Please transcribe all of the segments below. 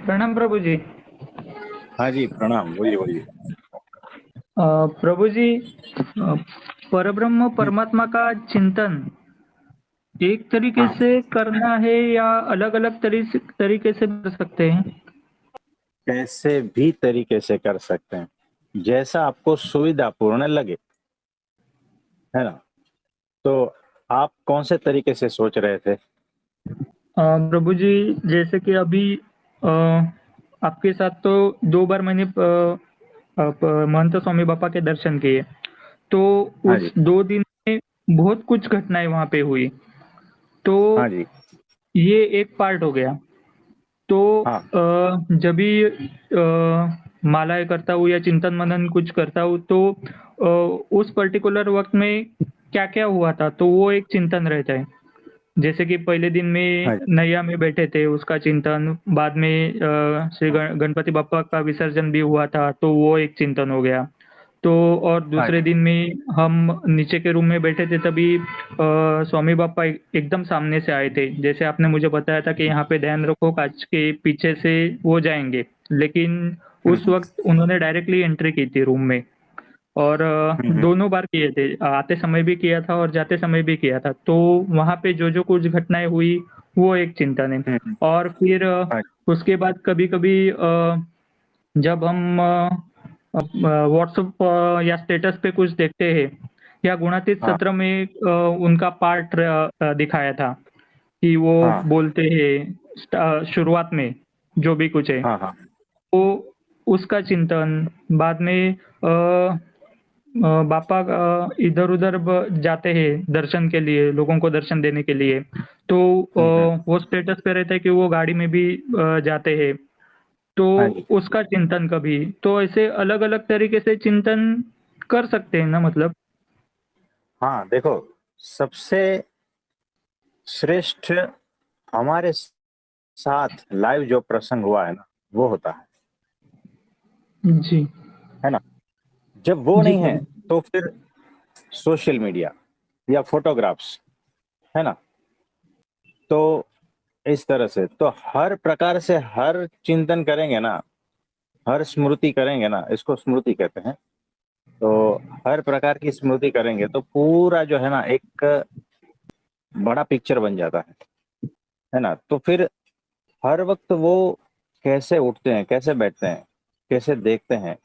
प्रणाम प्रभु जी। हाँ जी, प्रणाम। बोलिए बोलिए। प्रभु जी, परब्रह्म परमात्मा का चिंतन एक तरीके हाँ, से करना है या अलग अलग तरीके से कर सकते हैं? कैसे भी तरीके से कर सकते हैं, जैसा आपको सुविधापूर्ण लगे, है ना? तो आप कौन से तरीके से सोच रहे थे? प्रभु जी, जैसे कि अभी आपके साथ तो 2 बार मैंने महंत स्वामी बापा के दर्शन किए। तो हाँ उस जी, 2 दिन में बहुत कुछ घटनाएँ वहाँ पे हुई। तो हाँ जी, ये एक पार्ट हो गया। तो हाँ, जब भी मालाएँ करता हूँ या चिंतन मनन कुछ करता हूँ तो उस पर्टिकुलर वक़्त में क्या-क्या हुआ था, तो वो एक चिंतन रहता है। जैसे कि पहले दिन में हाँ जी, नैया में बैठे थे, उसका चिंतन, बाद में श्री हाँ, गणपति बप्पा का विसर्जन भी हुआ था, तो वो एक चिंतन हो गया। तो और हाँ दूसरे जी, दिन में हम नीचे के रूम में बैठे थे तभी स्वामी बापा एकदम सामने से आए थे। जैसे आपने मुझे बताया था कि यहाँ पे ध्यान रखो, काँच के पीछे से वो जाएँगे, लेकिन हुँ, उस हुँ, वक़्त उन्होंने डायरेक्टली एंट्री की थी रूम में। और हुँ, हुँ, दोनों बार किए थे। आते समय भी किया था और जाते समय भी किया था। तो वहाँ पे जो-जो कुछ घटनाएँ हुई, वो एक चिंतन है। हुँ, हुँ, और फिर हाँ जी, उसके बाद कभी-कभी जब हम व्हाट्सएप या स्टेटस पे कुछ देखते हैं या गुणातीत हाँ, सत्र में उनका पार्ट दिखाया था कि वो हाँ, बोलते हैं शुरुआत में जो भी कुछ है। हाँ, हाँ, तो उसका चिंतन, बाद में बापा इधर-उधर जाते हैं दर्शन के लिए, लोगों को दर्शन देने के लिए। तो हुँ, हुँ, वो स्टेटस पे रहता है कि वो गाड़ी में भी जाते हैं, तो हाँ जी। उसका चिंतन कभी। तो ऐसे अलग-अलग तरीके से चिंतन कर सकते हैं ना मतलब? हाँ, देखो, सबसे श्रेष्ठ हमारे साथ लाइव जो प्रसंग हुआ है ना, वो होता जी। है ना? जब वो जी, नहीं है, प्रभु। तो फिर सोशल मीडिया या फ़ोटोग्राफ्स, है ना? तो इस तरह से, तो हर प्रकार से हर चिंतन करेंगे ना, हर स्मृति करेंगे ना, इसको स्मृति कहते हैं। तो हर प्रकार की स्मृति करेंगे तो पूरा जो है ना एक बड़ा पिक्चर बन जाता है ना? तो फिर हर वक़्त वो कैसे उठते हैं, कैसे बैठते हैं, कैसे देखते हैं,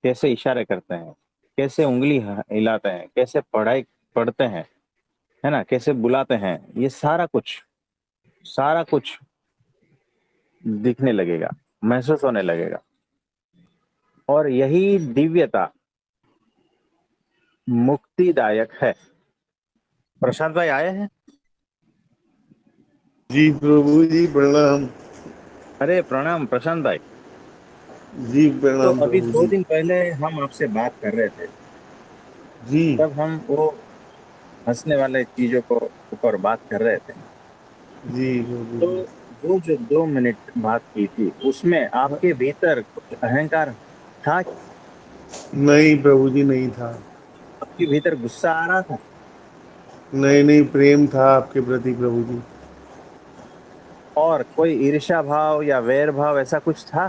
कैसे इशारे करते हैं, कैसे उँगली हिलाते हैं, कैसे पढ़ाई पढ़ते हैं, है ना? कैसे बुलाते हैं, ये सारा कुछ दिखने लगेगा, महसूस होने लगेगा। और यही दिव्यता मुक्तिदायक है। प्रशांत भाई आए हैं? जी प्रभु जी प्रणाम। अरे प्रणाम प्रशांत भाई। जी तो प्रणाम अभी प्रभु 2 जी। दिन पहले हम आपसे बात कर रहे थे, जी तब हम वो हँसने वाले चीज़ों को ऊपर बात कर रहे थे। जी प्रभु तो जी। वो जो 2 मिनट बात की थी, उसमें हाँ, आपके भीतर कुछ अहंकार था? नहीं प्रभु जी नहीं था। आपके भीतर गुस्सा आ रहा था? नहीं नहीं, प्रेम था आपके प्रति प्रभु जी। और कोई ईर्ष्या भाव या वैर भाव ऐसा कुछ था?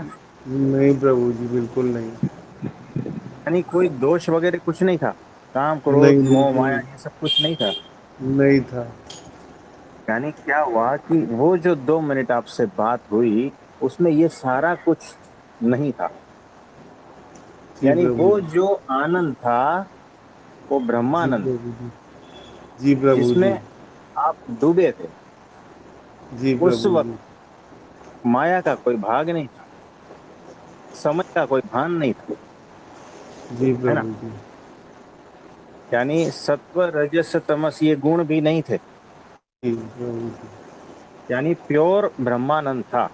नहीं प्रभु जी, बिल्कुल नहीं। यानी कोई दोष वगैरह कुछ नहीं था? काम, नहीं क्रोध, नहीं मोह, माया नहीं, ये सब कुछ नहीं था? नहीं था। यानी क्या हुआ कि वो जो 2 मिनट आपसे बात हुई, उसमें ये सारा कुछ नहीं था। जी यानी वो प्रभु जी। जो आनंद था, वो जी ब्रह्मानंद, प्रभु जी। जी प्रभु जिसमें जी। आप डूबे थे। जी उस प्रभु वक़्त जी। माया का कोई भाग नहीं था, समय का कोई भान नहीं था, जी है ना? प्रभु जी। यानी सत्व, रजस, तमस ये गुण भी नहीं थे, जी प्रभु जी। यानी प्योर ब्रह्मानंद था,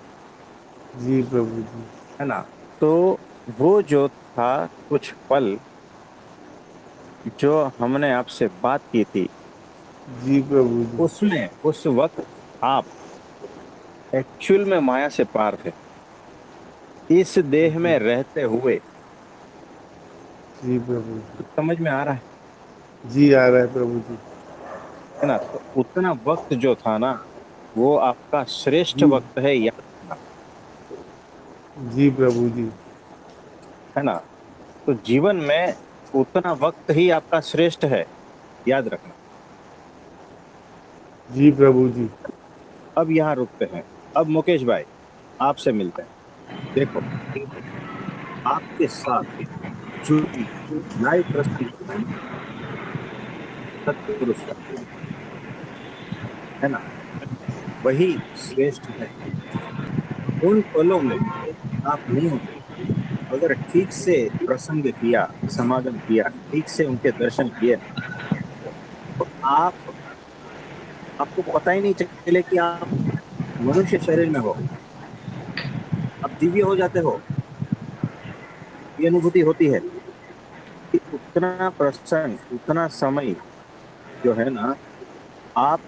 जी प्रभु जी। है ना? तो वो जो था कुछ पल जो हमने आपसे बात की थी, जी प्रभु जी। उसमें उस वक़्त आप एक्चुअल में माया से पार थे। इस देह जी में रहते हुए, जी प्रभु जी। कुछ समझ में आ रहा जी आ रहा है प्रभु जी। है ना? तो उतना वक़्त जो था ना, वो आपका श्रेष्ठ जी वक़्त है याद रखना। जी प्रभु जी। है ना। तो जीवन में उतना वक्त ही आपका श्रेष्ठ है, याद रखना। जी प्रभु जी। अब यहाँ रुकते हैं। अब मुकेश भाई, आपसे मिलते हैं। देखो, आपके साथ जो भी लाइव प्रश्न होता है ना, सत्पुरुष, है ना, वही श्रेष्ठ है। उन पलों में आप नहीं होते, अगर ठीक से प्रसंग किया, समागम किया, ठीक से उनके दर्शन किए, तो आपको पता ही नहीं चले कि आप मनुष्य शरीर में हो, आप दिव्य हो जाते हो। ये अनुभूति होती है कि उतना प्रसंग, उतना समय जो है ना, आप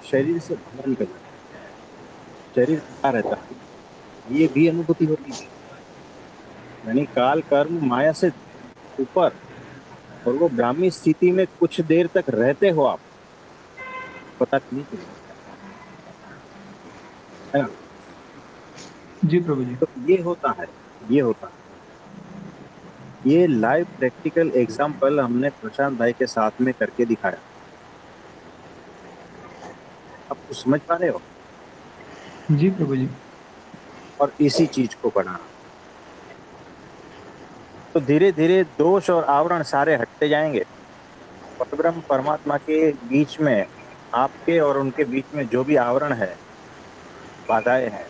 शरीर से बाहर निकल जाते हैं। शरीर क्या रहता है, ये भी अनुभूति होती है। यानी काल कर्म माया से ऊपर, और वो ब्राह्मी स्थिति में कुछ देर तक रहते हो आप, पता नहीं चलेगा, है ना। जी प्रभु जी। तो ये होता है, ये होता है। ये लाइव प्रैक्टिकल एग्जाम्पल हमने प्रशांत भाई के साथ में करके दिखाया। आप कुछ समझ पा रहे हो, जी प्रभु जी। और इसी चीज को बढ़ाना। तो धीरे धीरे दोष और आवरण सारे हटते जाएंगे। परब्रह्म परमात्मा के बीच में, आपके और उनके बीच में जो भी आवरण है, बाधाएं हैं,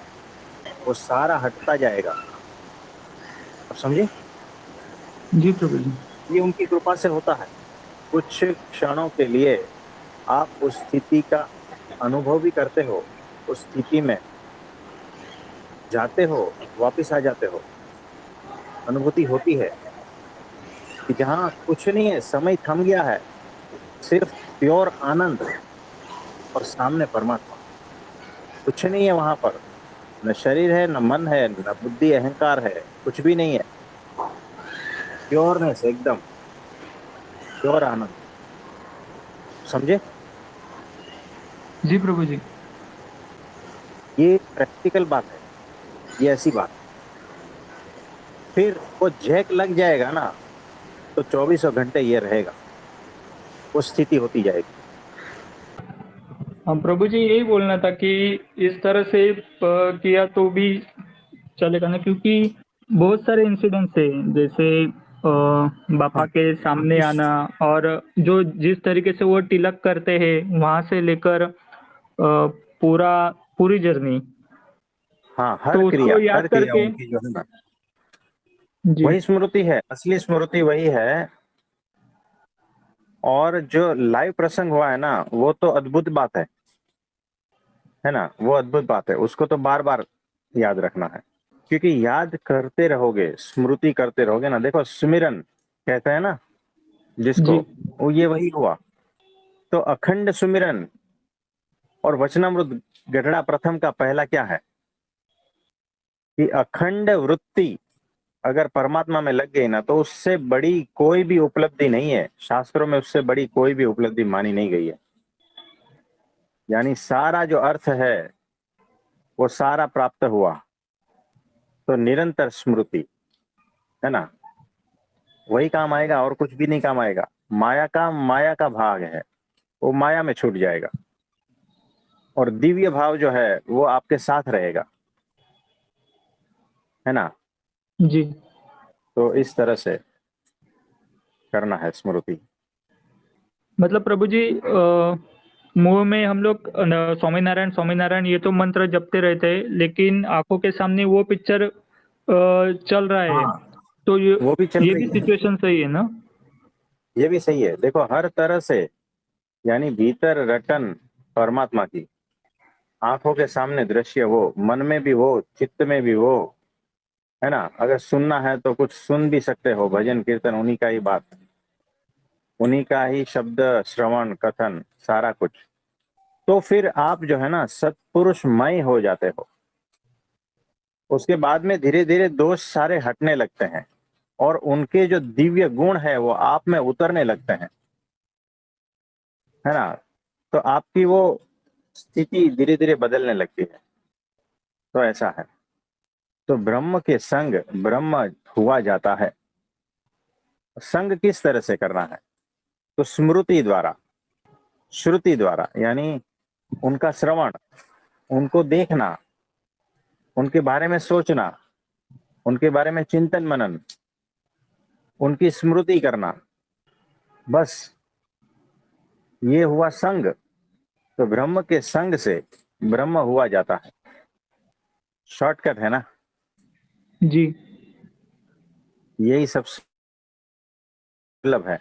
वो सारा हटता जाएगा। आप समझे, जी प्रभु जी। ये उनकी कृपा से होता है। कुछ क्षणों के लिए आप उस स्थिति का अनुभव भी करते हो, उस स्थिति में जाते हो, वापिस आ जाते हो। अनुभूति होती है कि जहाँ कुछ नहीं है, समय थम गया है, सिर्फ प्योर आनंद, और सामने परमात्मा। कुछ नहीं है वहां पर, न शरीर है, न मन है, न बुद्धि अहंकार है, कुछ भी नहीं है। प्योरनेस, एकदम प्योर आनंद। समझे, जी प्रभु जी। ये प्रैक्टिकल बात है, ये ऐसी बात है। फिर वो जैक लग जाएगा ना, तो 24 घंटे ये रहेगा, वो स्थिति होती जाएगी। हाँ प्रभु जी, यही बोलना था कि इस तरह से किया तो भी चलेगा ना, क्योंकि बहुत सारे इंसिडेंट्स है, जैसे बापा हाँ, के सामने इस आना, और जो जिस तरीके से वो तिलक करते हैं वहां से लेकर पूरा पूरी जर्नी, हाँ, तो उसको याद हर क्रिया करके। उनकी जो है ना, जी। वही स्मृति है, असली स्मृति वही है। और जो लाइव प्रसंग हुआ है ना, वो तो अद्भुत बात है ना, वो अद्भुत बात है। उसको तो बार बार याद रखना है, क्योंकि याद करते रहोगे, स्मृति करते रहोगे ना। देखो, सुमिरन कहते हैं ना जिसको, जी। वो ये वही हुआ। तो अखंड सुमिरन और वचनामृत गढ़ड़ा प्रथम का पहला क्या है, कि अखंड वृत्ति अगर परमात्मा में लग गई ना, तो उससे बड़ी कोई भी उपलब्धि नहीं है। शास्त्रों में उससे बड़ी कोई भी उपलब्धि मानी नहीं गई है। यानी सारा जो अर्थ है, वो सारा प्राप्त हुआ। तो निरंतर स्मृति, है ना, वही काम आएगा, और कुछ भी नहीं काम आएगा। माया का भाग है, वो माया में छूट जाएगा, और दिव्य भाव जो है वो आपके साथ रहेगा, है ना। जी। तो इस तरह से करना है स्मृति। मतलब प्रभु जी, मुंह में हम लोग स्वामी नारायण स्वामी नारायण ये तो मंत्र जपते रहते हैं, लेकिन आंखों के सामने वो पिक्चर चल रहा है, हाँ, तो वो भी चल ये भी रही है, सिचुएशन सही है ना। ये भी सही है। देखो, हर तरह से, यानी भीतर रटन परमात्मा की, आंखों के सामने दृश्य वो, मन में भी वो, चित्त में भी वो, है ना। अगर सुनना है तो कुछ सुन भी सकते हो, भजन कीर्तन उन्हीं का ही बात, उन्हीं का ही शब्द, श्रवण कथन, सारा कुछ। तो फिर आप जो है ना सत्पुरुषमय हो जाते हो। उसके बाद में धीरे धीरे दोष सारे हटने लगते हैं, और उनके जो दिव्य गुण है वो आप में उतरने लगते हैं, है ना। तो आपकी वो स्थिति धीरे धीरे बदलने लगती है। तो ऐसा है। तो ब्रह्म के संग ब्रह्म हुआ जाता है। संग किस तरह से करना है? तो स्मृति द्वारा, श्रुति द्वारा, यानी उनका श्रवण, उनको देखना, उनके बारे में सोचना, उनके बारे में चिंतन मनन, उनकी स्मृति करना, बस ये हुआ संग। तो ब्रह्म के संग से ब्रह्म हुआ जाता है। शॉर्टकट है ना? जी। यही सबसे दुर्लभ है,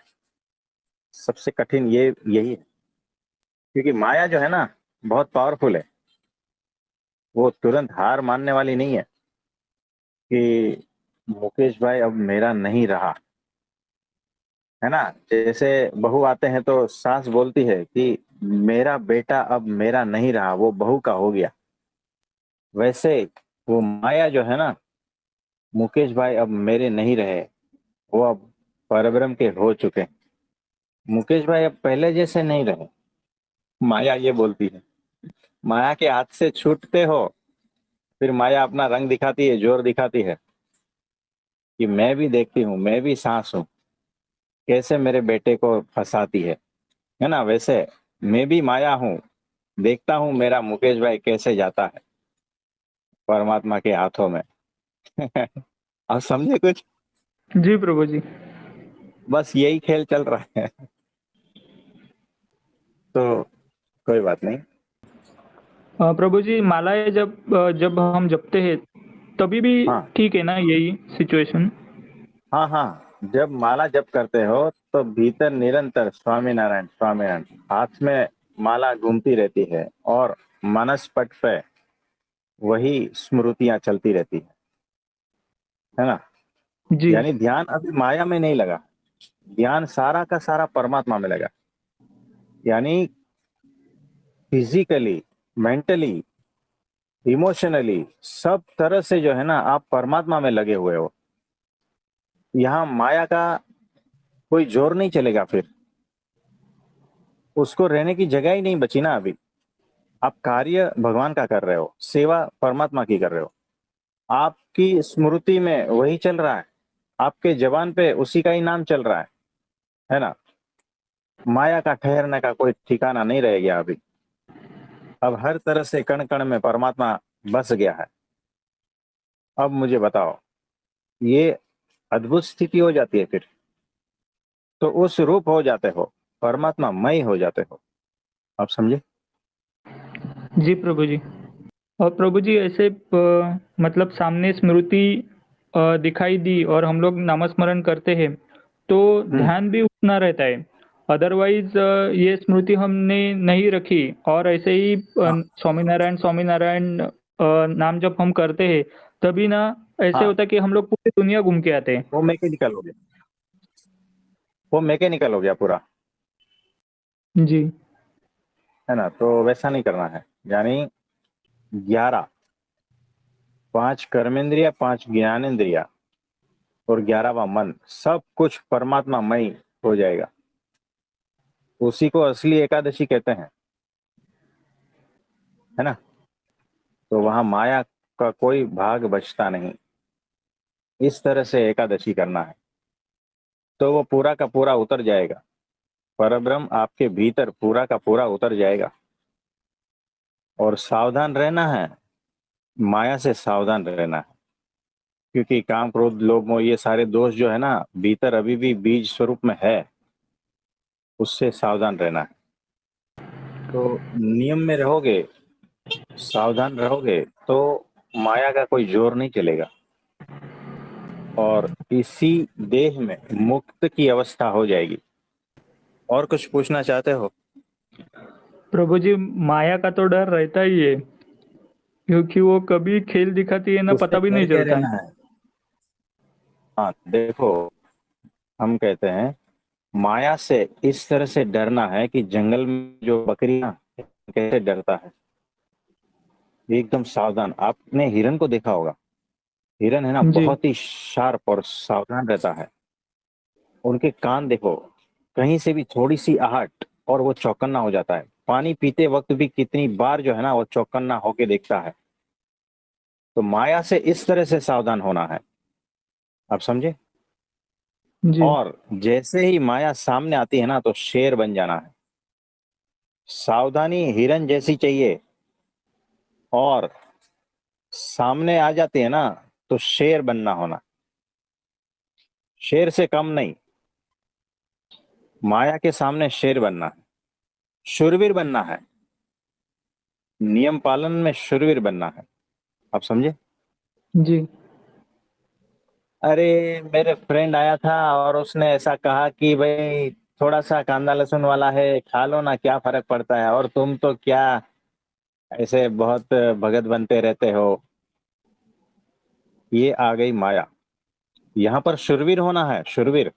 सबसे कठिन ये यही है। क्योंकि माया जो है ना, बहुत पावरफुल है। वो तुरंत हार मानने वाली नहीं है कि मुकेश भाई अब मेरा नहीं रहा, है ना? जैसे बहू आते हैं तो सास बोलती है कि मेरा बेटा अब मेरा नहीं रहा, वो बहू का हो गया। वैसे वो माया जो है ना, मुकेश भाई अब मेरे नहीं रहे, वो अब परब्रह्म के हो चुके। मुकेश भाई अब पहले जैसे नहीं रहे, माया ये बोलती है। माया के हाथ से छूटते हो, फिर माया अपना रंग दिखाती है, जोर दिखाती है कि मैं भी देखती हूँ, मैं भी सांस हूँ, कैसे मेरे बेटे को फंसाती है ना? वैसे मैं भी माया हूँ, देखता हूँ मेरा मुकेश भाई कैसे जाता है परमात्मा के हाथों में। अब समझे कुछ? जी प्रभु जी। बस यही खेल चल रहा है। तो कोई बात नहीं। प्रभु जी, मालाएँ जब हम जपते हैं, तभी भी हाँ ठीक है ना यही सिचुएशन? हाँ हाँ, जब माला जप करते हो तो भीतर निरंतर स्वामी नारायण स्वामी नारायण हाथ में माला घूमती रहती है, और मनस पट पे वही स्मृतियां चलती रहती है ना? जी। यानी ध्यान अभी माया में नहीं लगा, ध्यान सारा का सारा परमात्मा में लगा। यानी फिजिकली, मेंटली, इमोशनली, सब तरह से जो है ना, आप परमात्मा में लगे हुए हो। यहाँ माया का कोई जोर नहीं चलेगा, फिर उसको रहने की जगह ही नहीं बची ना अभी। आप कार्य भगवान का कर रहे हो, सेवा परमात्मा की कर रहे हो, आपकी स्मृति में वही चल रहा है, आपके जबान पे उसी का ही नाम चल रहा है ना? माया का ठहरने का कोई ठिकाना नहीं रह गया अभी। अब हर तरह से कण कण में परमात्मा बस गया है। अब मुझे बताओ, ये अद्भुत स्थिति हो जाती है फिर तो उस रूप हो जाते हो, परमात्मा मय हो जाते हो। आप समझे? जी प्रभु जी। और प्रभु जी ऐसे मतलब सामने स्मृति दिखाई दी और हम लोग नामस्मरण करते हैं, तो हम्म। ध्यान भी उतना रहता है। अदरवाइज़ ये स्मृति हमने नहीं रखी और ऐसे ही हाँ स्वामीनारायण, स्वामीनारायण नाम जब हम करते हैं, तभी ना ऐसे हाँ, होता है कि हम लोग पूरी दुनिया घूम के आते हैं। वो मैकेनिकल हो गया, वो मैकेनिकल हो गया पूरा, जी। है ना? तो वैसा नहीं करना है। यानी 11, 5 कर्मेंद्रिया, 5 ज्ञानेंद्रिया और 11वां मन, सब कुछ परमात्मा मय हो जाएगा। उसी को असली एकादशी कहते हैं, है ना? तो वहां माया का कोई भाग बचता नहीं। इस तरह से एकादशी करना है, तो वो पूरा का पूरा उतर जाएगा। परब्रह्म आपके भीतर पूरा का पूरा उतर जाएगा। और सावधान रहना है, माया से सावधान रहना है। क्योंकि काम, क्रोध, लोभ, मोह, ये सारे दोष जो है ना, भीतर अभी भी बीज स्वरूप में है, उससे सावधान रहना है। तो नियम में रहोगे, सावधान रहोगे, तो माया का कोई जोर नहीं चलेगा, और इसी देह में मुक्त की अवस्था हो जाएगी। और कुछ पूछना चाहते हो? प्रभु जी, माया का तो डर रहता ही है, क्योंकि वो कभी खेल दिखाती है ना उससे पता भी डर नहीं के चलता रहना है। है। हाँ देखो, हम कहते हैं माया से इस तरह से डरना है कि जंगल में जो बकरियां कैसे डरता है, एकदम सावधान। आपने हिरन को देखा होगा, हिरन है ना, जी। बहुत ही शार्प और सावधान रहता है। उनके कान देखो, कहीं से भी थोड़ी सी आहट और वो चौकन्ना हो जाता है। पानी पीते वक्त भी कितनी बार जो है ना, वो चौकन्ना होके देखता है। तो माया से इस तरह से सावधान होना है, आप समझे। जी और जैसे ही माया सामने आती है ना तो शेर बन जाना है। सावधानी हिरन जैसी चाहिए, और सामने आ जाती है ना तो शेर बनना होना, शेर से कम नहीं। माया के सामने शेर बनना है, शूरवीर बनना है, नियम पालन में शूरवीर बनना है, आप समझे। जी अरे मेरे फ्रेंड आया था और उसने ऐसा कहा कि भाई थोड़ा सा कांदा लहसुन वाला है, खा लो ना, क्या फर्क पड़ता है, और तुम तो क्या ऐसे बहुत भगत बनते रहते हो। ये आ गई माया। यहाँ पर शूरवीर होना है, शूरवीर।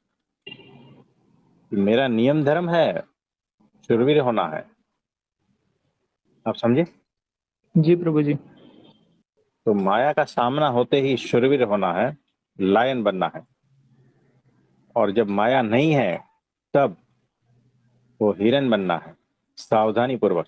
मेरा नियम धर्म है, शूरवीर होना है, आप समझे। जी प्रभु जी। तो माया का सामना होते ही शूरवीर होना है, लायन बनना है। और जब माया नहीं है तब वो हिरन बनना है, सावधानी पूर्वक।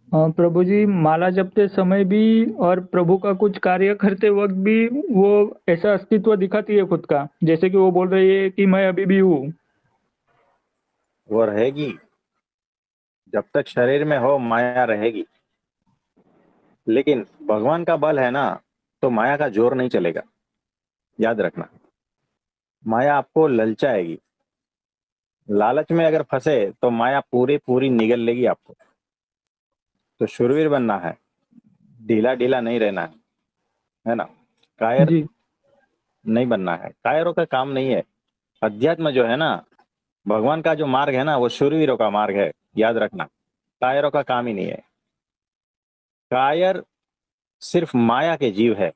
प्रभु जी, माला जपते समय भी और प्रभु का कुछ कार्य करते वक्त भी वो ऐसा अस्तित्व दिखाती है खुद का, जैसे कि वो बोल रही है कि मैं अभी भी हूँ। वो रहेगी, जब तक शरीर में हो माया रहेगी। लेकिन भगवान का बल है ना, तो माया का जोर नहीं चलेगा, याद रखना। माया आपको ललचाएगी, लालच में अगर फंसे तो माया पूरी पूरी निगल लेगी आपको। तो शूरवीर बनना है, ढीला ढीला नहीं रहना है ना। कायर जी नहीं बनना है, कायरों का काम नहीं है। अध्यात्म जो है ना, भगवान का जो मार्ग है ना, वो शूरवीरों का मार्ग है, याद रखना। कायरों का काम ही नहीं है। कायर सिर्फ माया के जीव है,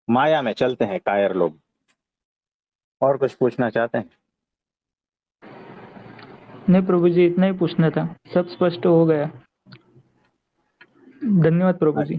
माया में चलते हैं कायर लोग। और कुछ पूछना चाहते हैं। नहीं प्रभु जी, इतना ही पूछना था, सब स्पष्ट हो गया। धन्यवाद प्रभु जी।